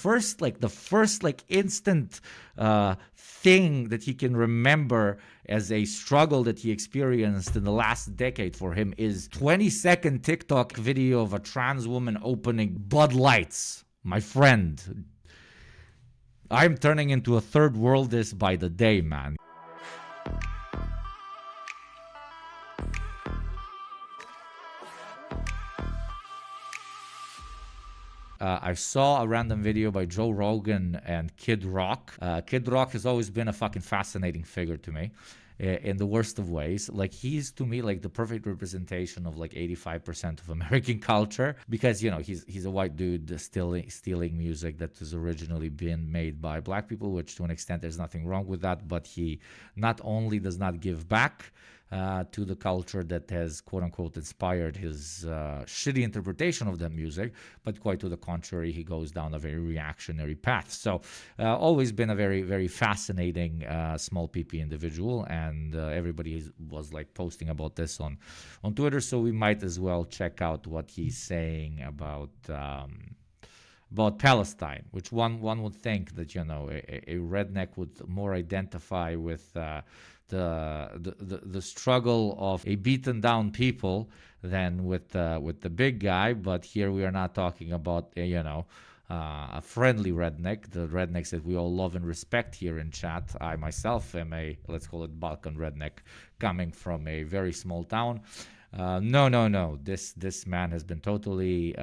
first instant thing that he can remember as a struggle that he experienced in the last decade for him is 20-second TikTok video of a trans woman opening Bud Lights. My friend, I'm turning into a third worldist by the day, man. I saw a random video by Joe Rogan and Kid Rock. Kid Rock has always been a fucking fascinating figure to me in the worst of ways. Like, he's to me like the perfect representation of like 85% of American culture, because, you know, he's a white dude stealing music that has originally been made by black people, which to an extent there's nothing wrong with that, but he not only does not give back to the culture that has quote-unquote inspired his shitty interpretation of that music, but quite to the contrary, he goes down a very reactionary path. So always been a very, very fascinating small PP individual, and everybody was like posting about this on Twitter, so we might as well check out what he's saying about Palestine, which one would think that, you know, a redneck would more identify with the struggle of a beaten down people than with the big guy. But here we are not talking about a friendly redneck, the rednecks that we all love and respect here in chat. I myself am a, let's call it, Balkan redneck, coming from a very small town. No. This man has been totally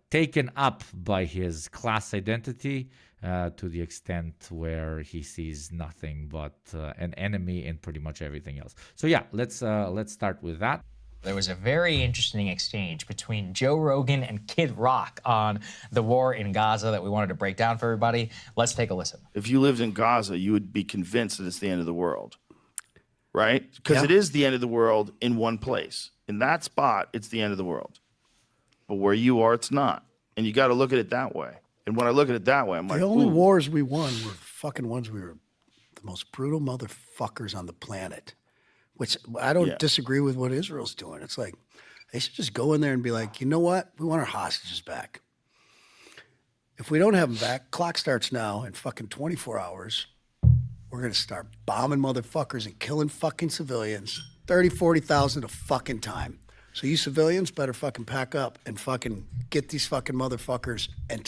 taken up by his class identity to the extent where he sees nothing but an enemy in pretty much everything else. So yeah, let's start with that. There was a very interesting exchange between Joe Rogan and Kid Rock on the war in Gaza that we wanted to break down for everybody. Let's take a listen. If you lived in Gaza, you would be convinced that it's the end of the world, right? Because it is the end of the world in one place. In that spot, it's the end of the world. But where you are, it's not. And you got to look at it that way. And when I look at it that way, I'm like, the only wars we won were fucking ones we were the most brutal motherfuckers on the planet. Which I don't disagree with what Israel's doing. It's like, they should just go in there and be like, you know what? We want our hostages back. If we don't have them back, clock starts now, in fucking 24 hours, we're going to start bombing motherfuckers and killing fucking civilians, 30, 40,000 a fucking time. So you civilians better fucking pack up and fucking get these fucking motherfuckers, and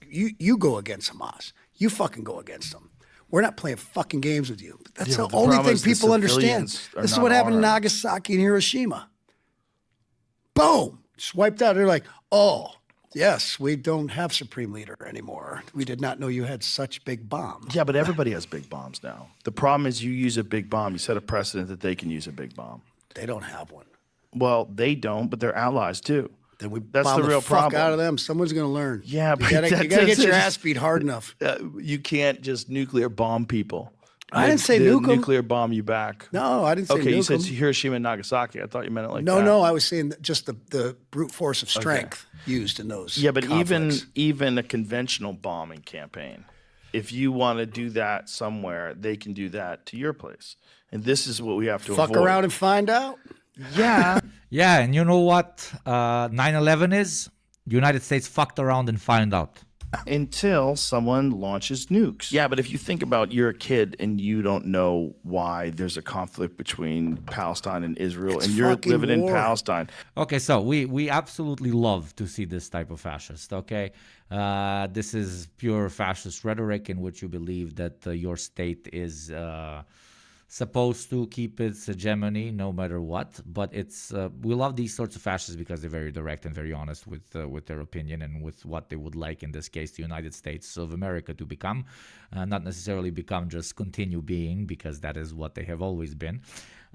you go against Hamas. You fucking go against them. We're not playing fucking games with you. That's the only thing people understand. This is what happened in Nagasaki and Hiroshima. Boom! Just wiped out. They're like, oh, yes, we don't have Supreme Leader anymore. We did not know you had such big bombs. yeah, but everybody has big bombs now. The problem is you use a big bomb, you set a precedent that they can use a big bomb. They don't have one. Well, they don't, but they're allies too. Then we That's bomb the real fuck problem. out of them. Someone's going to learn. Yeah, but you gotta get your ass beat hard enough. You can't just nuclear bomb people. I didn't say nuke 'em. Nuclear bomb you back. No, I didn't say nuke. Okay, you said 'em. Hiroshima and Nagasaki. I thought you meant it like that. No, I was saying just the brute force of strength used in those. Yeah, but conflicts. even a conventional bombing campaign, if you want to do that somewhere, they can do that to your place. And this is what we have to fuck avoid. around and find out. Yeah. Yeah, and you know what 9/11 is? The United States fucked around and found out. Until someone launches nukes. Yeah, but if you think about, you're a kid and you don't know why there's a conflict between Palestine and Israel, and you're living in Palestine. Okay, so we absolutely love to see this type of fascist, okay? This is pure fascist rhetoric in which you believe that your state is supposed to keep its hegemony no matter what. But it's we love these sorts of fascists because they're very direct and very honest with their opinion and with what they would like, in this case, the United States of America to become. Not necessarily become, just continue being, because that is what they have always been.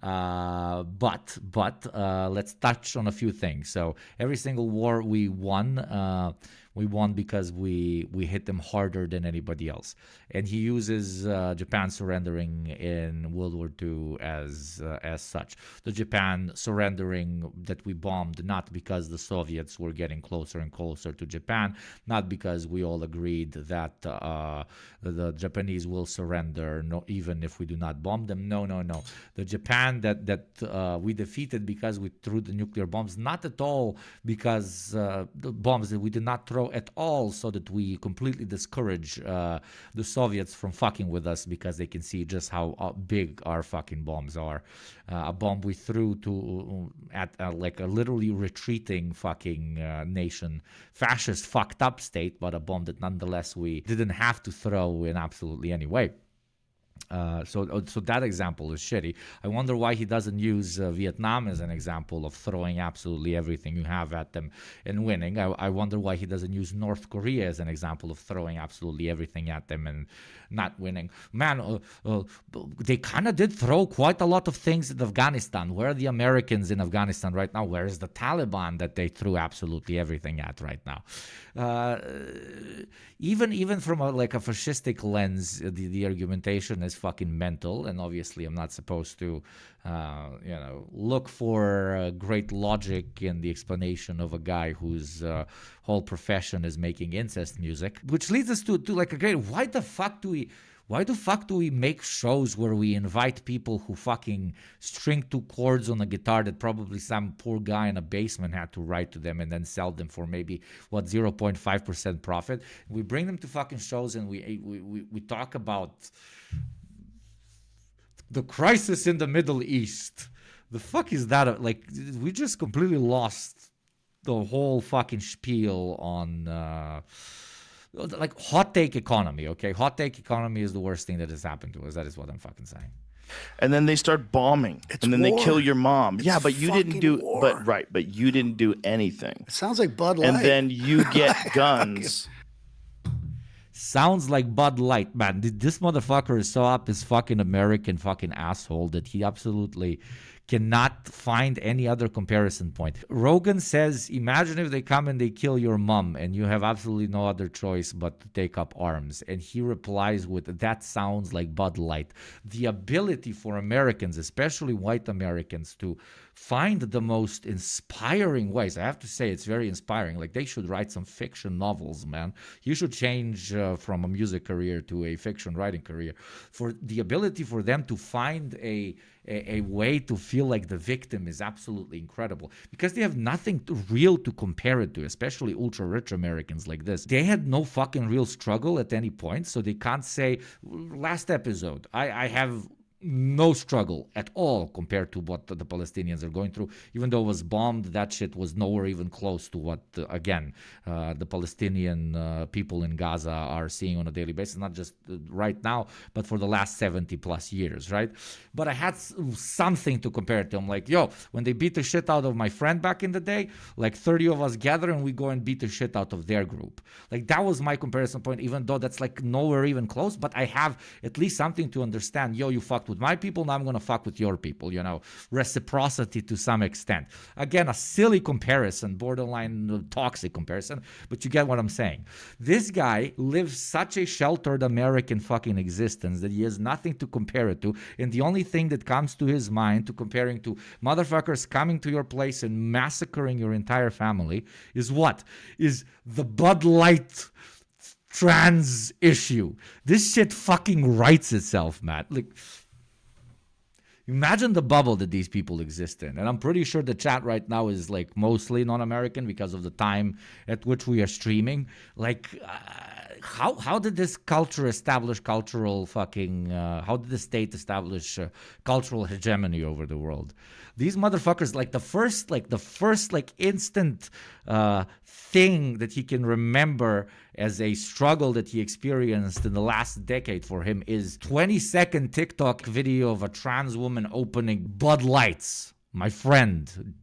But let's touch on a few things. So every single war we won because we hit them harder than anybody else. And he uses Japan surrendering in World War II as such. The Japan surrendering that we bombed, not because the Soviets were getting closer and closer to Japan, not because we all agreed that the Japanese will surrender, even if we do not bomb them. No. The Japan that we defeated because we threw the nuclear bombs, not at all because the bombs that we did not throw throw at all so that we completely discourage the Soviets from fucking with us, because they can see just how big our fucking bombs are. A bomb we threw to at like a literally retreating fucking nation, fascist fucked up state, but a bomb that nonetheless we didn't have to throw in absolutely any way. So that example is shitty. I wonder why he doesn't use Vietnam as an example of throwing absolutely everything you have at them and winning. I wonder why he doesn't use North Korea as an example of throwing absolutely everything at them and not winning. Man, they kind of did throw quite a lot of things at Afghanistan. Where are the Americans in Afghanistan right now? Where is the Taliban that they threw absolutely everything at right now? Even from a fascistic lens, the argumentation is fucking mental, and obviously I'm not supposed to look for great logic in the explanation of a guy whose whole profession is making incest music, which leads us to like a great, why the fuck do we make shows where we invite people who fucking string 2 chords on a guitar that probably some poor guy in a basement had to write to them and then sell them for maybe 0.5% profit? We bring them to fucking shows and we talk about the crisis in the Middle East. The fuck is that? Like, we just completely lost the whole fucking spiel on like hot take economy. Okay, hot take economy is the worst thing that has happened to us. That is what I'm fucking saying. And then they start bombing, and then war. they kill your mom. Yeah, but you didn't do. War. But you didn't do anything. It sounds like Bud Light. And then you get guns. Sounds like Bud Light, man. This motherfucker is so up his fucking American fucking asshole that he absolutely cannot find any other comparison point. Rogan says, imagine if they come and they kill your mom and you have absolutely no other choice but to take up arms. And he replies with, that sounds like Bud Light. The ability for Americans, especially white Americans, to find the most inspiring ways. I have to say, it's very inspiring. Like, they should write some fiction novels, man. You should change from a music career to a fiction writing career. For the ability for them to find a way to feel like the victim is absolutely incredible, because they have nothing real to compare it to, especially ultra-rich Americans like this. They had no fucking real struggle at any point, so they can't say, last episode, I have no struggle at all compared to what the Palestinians are going through. Even though it was bombed, that shit was nowhere even close to what, the Palestinian people in Gaza are seeing on a daily basis, not just right now, but for the last 70 plus years, right? But I had something to compare it to. I'm like, yo, when they beat the shit out of my friend back in the day, like 30 of us gather and we go and beat the shit out of their group. Like, that was my comparison point, even though that's like nowhere even close, but I have at least something to understand. Yo, you fucked with my people, now I'm going to fuck with your people, reciprocity to some extent. Again, a silly comparison, borderline toxic comparison, but you get what I'm saying. This guy lives such a sheltered American fucking existence that he has nothing to compare it to, and the only thing that comes to his mind to comparing to motherfuckers coming to your place and massacring your entire family is what? Is the Bud Light trans issue. This shit fucking writes itself, man. Like, imagine the bubble that these people exist in. And I'm pretty sure the chat right now is like mostly non-American because of the time at which we are streaming. Like, how did this culture establish cultural fucking, how did the state establish cultural hegemony over the world? These motherfuckers, the first instant thing that he can remember as a struggle that he experienced in the last decade for him is 20-second TikTok video of a trans woman opening Bud Lights. My friend,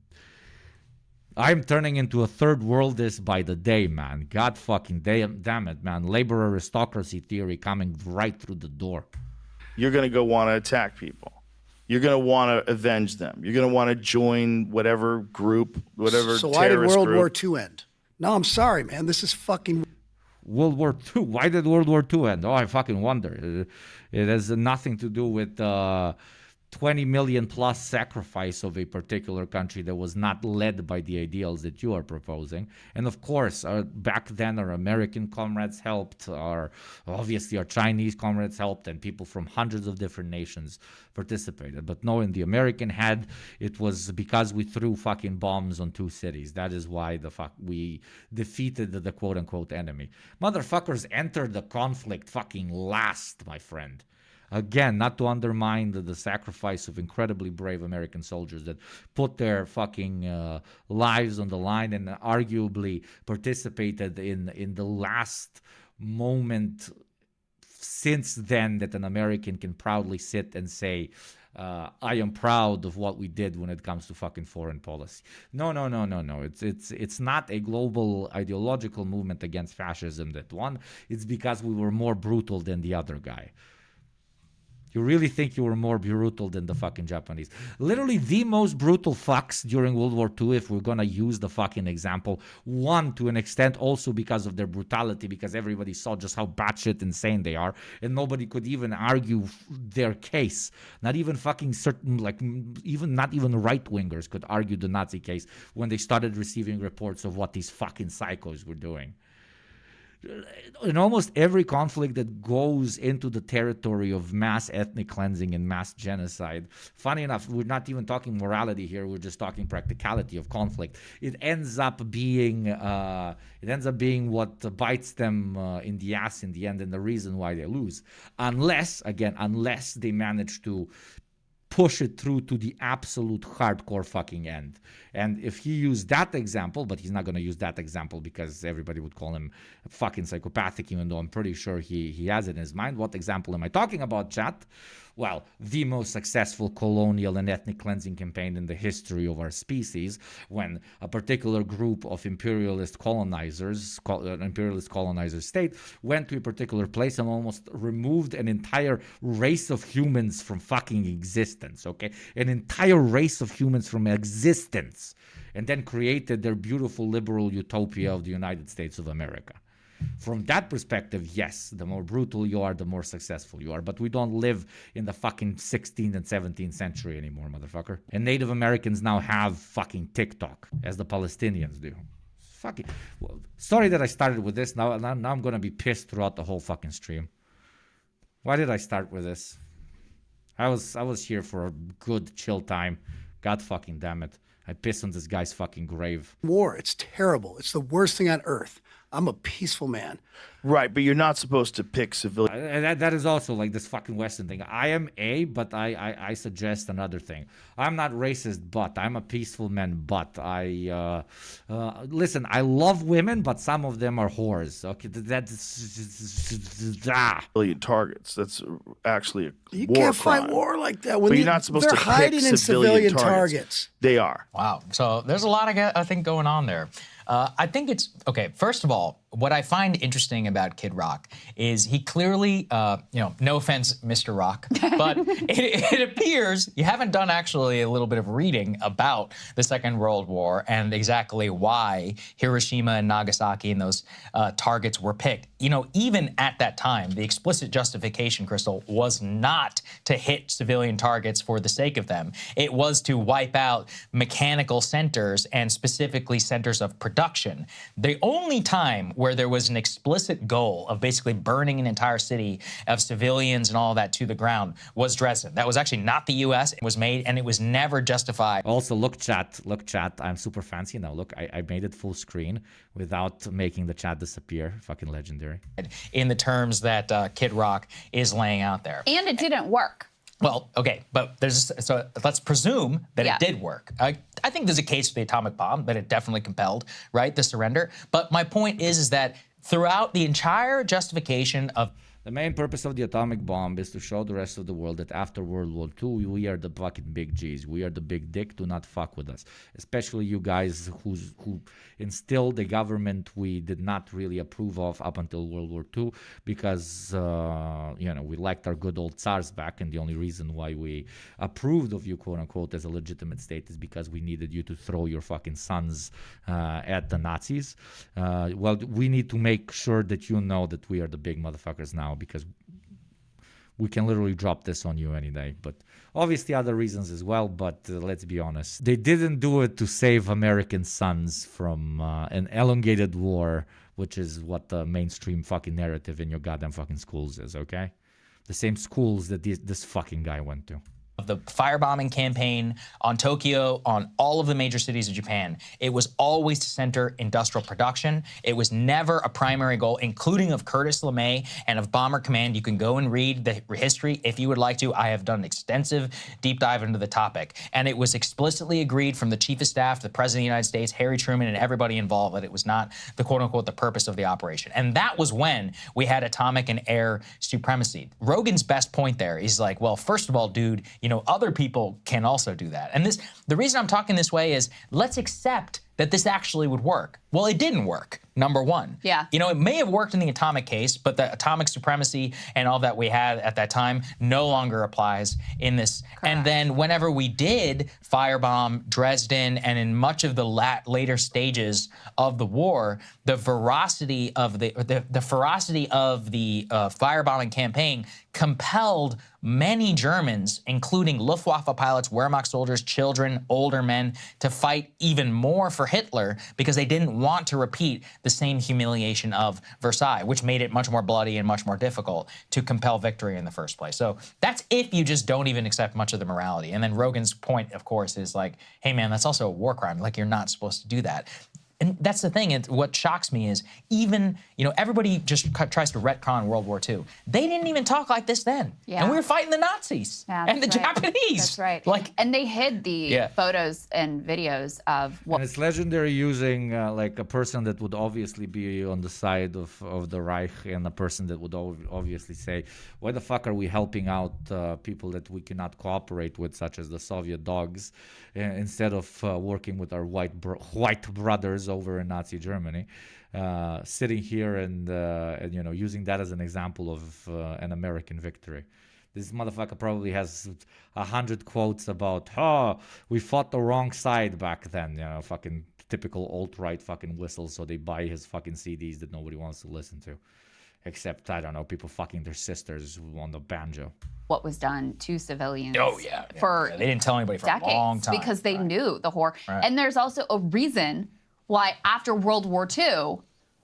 I'm turning into a third worldist by the day, man. God fucking damn it, man. Labor aristocracy theory coming right through the door. You're going to go want to attack people. You're going to want to avenge them. You're going to want to join whatever group, whatever So why did World group. War II end? No, I'm sorry, man. This is fucking... World War II. Why did World War II end? Oh, I fucking wonder. It has nothing to do with 20 million plus sacrifice of a particular country that was not led by the ideals that you are proposing. And of course, back then our American comrades helped, obviously our Chinese comrades helped, and people from hundreds of different nations participated. But no, in the American head, it was because we threw fucking bombs on 2 cities. That is why we defeated the quote unquote enemy. Motherfuckers entered the conflict fucking last, my friend. Again, not to undermine the sacrifice of incredibly brave American soldiers that put their fucking lives on the line and arguably participated in the last moment since then that an American can proudly sit and say, I am proud of what we did when it comes to fucking foreign policy. No. It's not a global ideological movement against fascism that won. It's because we were more brutal than the other guy. You really think you were more brutal than the fucking Japanese? Literally the most brutal fucks during World War II, if we're going to use the fucking example. One, to an extent, also because of their brutality, because everybody saw just how batshit insane they are, and nobody could even argue their case. Not even fucking certain, not even right-wingers could argue the Nazi case when they started receiving reports of what these fucking psychos were doing. In almost every conflict that goes into the territory of mass ethnic cleansing and mass genocide, funny enough, we're not even talking morality here. We're just talking practicality of conflict. It ends up being what bites them in the ass in the end, and the reason why they lose, unless they manage to push it through to the absolute hardcore fucking end. And if he used that example, but he's not going to use that example because everybody would call him fucking psychopathic, even though I'm pretty sure he has it in his mind. What example am I talking about, chat? Well, the most successful colonial and ethnic cleansing campaign in the history of our species, when a particular group of imperialist colonizer state went to a particular place and almost removed an entire race of humans from fucking existence, okay? An entire race of humans from existence, and then created their beautiful liberal utopia of the United States of America. From that perspective, yes, the more brutal you are, the more successful you are. But we don't live in the fucking 16th and 17th century anymore, motherfucker. And Native Americans now have fucking TikTok, as the Palestinians do. Fucking sorry that I started with this. Now I'm going to be pissed throughout the whole fucking stream. Why did I start with this? I was here for a good chill time. God fucking damn it. I pissed on this guy's fucking grave. War, it's terrible. It's the worst thing on earth. I'm a peaceful man. Right, but you're not supposed to pick civilians. That is also like this fucking Western thing. I am but I suggest another thing. I'm not racist, but I'm a peaceful man, but listen, I love women, but some of them are whores. Okay, Civilian targets. That's actually a You war can't crime. fight war like that. When But you're not supposed to they're hiding pick in civilian civilian targets. They are. Wow. So there's a lot of, I think, going on there. I think it's, okay, first of all, what I find interesting about Kid Rock is he clearly, no offense, Mr. Rock, but it appears you haven't done actually a little bit of reading about the Second World War and exactly why Hiroshima and Nagasaki and those targets were picked. You know, even at that time, the explicit justification, Crystal, was not to hit civilian targets for the sake of them. It was to wipe out mechanical centers and specifically centers of production. The only time where there was an explicit goal of basically burning an entire city of civilians and all that to the ground was Dresden. That was actually not the U.S. It was made, and it was never justified. Also, look, chat. I'm super fancy now. Look, I made it full screen without making the chat disappear. Fucking legendary. In the terms that Kid Rock is laying out there. And it didn't work. Well, okay, but so let's presume that it did work. I think there's a case for the atomic bomb, that it definitely compelled, right, the surrender. But my point is that throughout the entire justification of the main purpose of the atomic bomb is to show the rest of the world that after World War II, we are the fucking big G's. We are the big dick. Do not fuck with us. Especially you guys who instilled a government we did not really approve of up until World War II because, we liked our good old Tsars back. And the only reason why we approved of you, quote unquote, as a legitimate state is because we needed you to throw your fucking sons at the Nazis. Well, we need to make sure that you know that we are the big motherfuckers now, because We can literally drop this on you any day. But obviously other reasons as well. But let's be honest. They didn't do it to save American sons from an elongated war, which is what the mainstream fucking narrative in your goddamn fucking schools is, okay? The same schools that this fucking guy went to. Of the firebombing campaign on Tokyo, on all of the major cities of Japan, it was always to center industrial production. It was never a primary goal, including of Curtis LeMay and of Bomber Command. You can go and read the history if you would like to. I have done an extensive deep dive into the topic. And it was explicitly agreed from the Chief of Staff, the President of the United States, Harry Truman, and everybody involved that it was not the quote-unquote the purpose of the operation. And that was when we had atomic and air supremacy. Rogan's best point there is like, well, first of all, dude, you know, other people can also do that. And the reason I'm talking this way is let's accept that this actually would work. Well, it didn't work, number one. Yeah. You know, it may have worked in the atomic case, but the atomic supremacy and all that we had at that time no longer applies in this. Correct. And then whenever we did firebomb Dresden and in much of the later stages of the war, the ferocity of the firebombing campaign compelled many Germans, including Luftwaffe pilots, Wehrmacht soldiers, children, older men, to fight even more for Hitler because they didn't want to repeat the same humiliation of Versailles, which made it much more bloody and much more difficult to compel victory in the first place. So that's if you just don't even accept much of the morality. And then Rogan's point, of course, is like, hey, man, that's also a war crime. Like, you're not supposed to do that. And that's the thing. What shocks me is even, you know, everybody just tries to retcon World War II. They didn't even talk like this then. Yeah. And we were fighting the Nazis and the Japanese. That's right. Like, and they hid the photos and videos of what. And it's legendary using like a person that would obviously be on the side of the Reich and a person that would obviously say, why the fuck are we helping out people that we cannot cooperate with, such as the Soviet dogs, instead of working with our white brothers over in Nazi Germany, sitting here and you know, using that as an example of an American victory. This motherfucker probably has 100 quotes about, oh, we fought the wrong side back then, you know, fucking typical alt-right fucking whistles, so they buy his fucking CDs that nobody wants to listen to. Except, I don't know, people fucking their sisters on the banjo. What was done to civilians. Oh, yeah. For they didn't tell anybody for decades, a long time. because they knew the horror. Right. And there's also a reason why after World War II,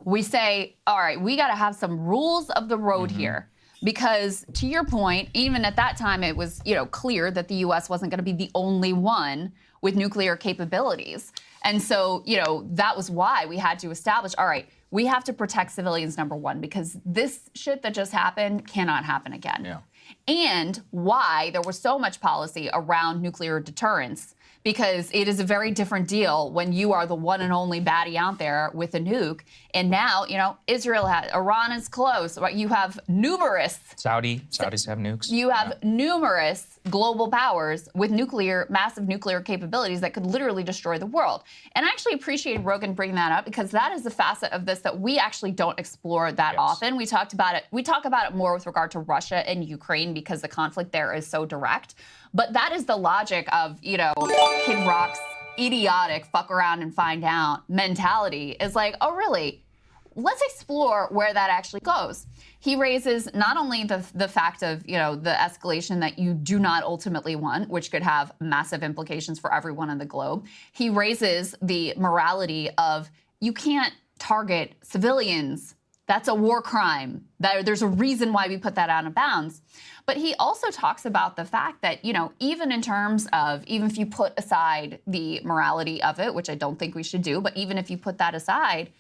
we say, all right, we got to have some rules of the road here. Because to your point, even at that time, it was, you know, clear that the U.S. wasn't going to be the only one with nuclear capabilities. And so, you know, that was why we had to establish, all right, we have to protect civilians, number one, because this shit that just happened cannot happen again. Yeah. And why there was so much policy around nuclear deterrence, because it is a very different deal when you are the one and only baddie out there with a nuke. And now, you know, Iran is close. Right? You have numerous Saudis have nukes. You have numerous global powers with massive nuclear capabilities that could literally destroy the world. And I actually appreciate Rogan bringing that up, because that is a facet of this that we actually don't explore that often. We talked about it. We talk about it more with regard to Russia and Ukraine because the conflict there is so direct. But that is the logic of, you know, Kid Rock's idiotic fuck around and find out mentality is like, oh, really? Let's explore where that actually goes. He raises not only the fact of, you know, the escalation that you do not ultimately want, which could have massive implications for everyone on the globe. He raises the morality of you can't target civilians. That's a war crime. There's a reason why we put that out of bounds. But he also talks about the fact that, you know, even in terms of, even if you put aside the morality of it, which I don't think we should do, but even if you put that aside,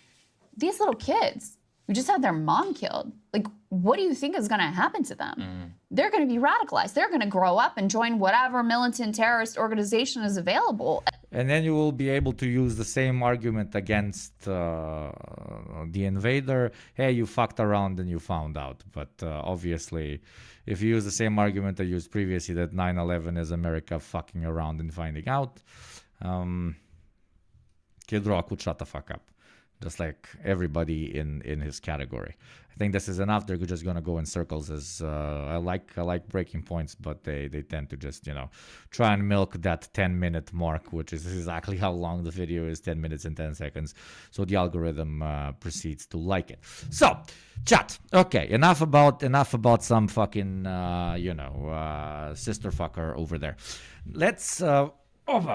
these little kids who just had their mom killed, like, what do you think is going to happen to them? They're going to be radicalized. They're going to grow up and join whatever militant terrorist organization is available. And then you will be able to use the same argument against the invader. Hey, you fucked around and you found out. But obviously, if you use the same argument I used previously, that 9/11 is America fucking around and finding out, Kid Rock would shut the fuck up. just like everybody in his category. I think this is enough. They're just gonna go in circles. As I like breaking points, but they tend to just try and milk that 10-minute mark, which is exactly how long the video is, 10 minutes and 10 seconds. So the algorithm proceeds to like it. So chat. Okay, enough about some fucking sister fucker over there. Let's.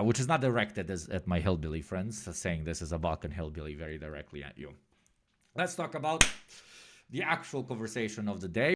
Which is not directed at my hillbilly friends, saying this is a Balkan hillbilly very directly at you. Let's talk about the actual conversation of the day.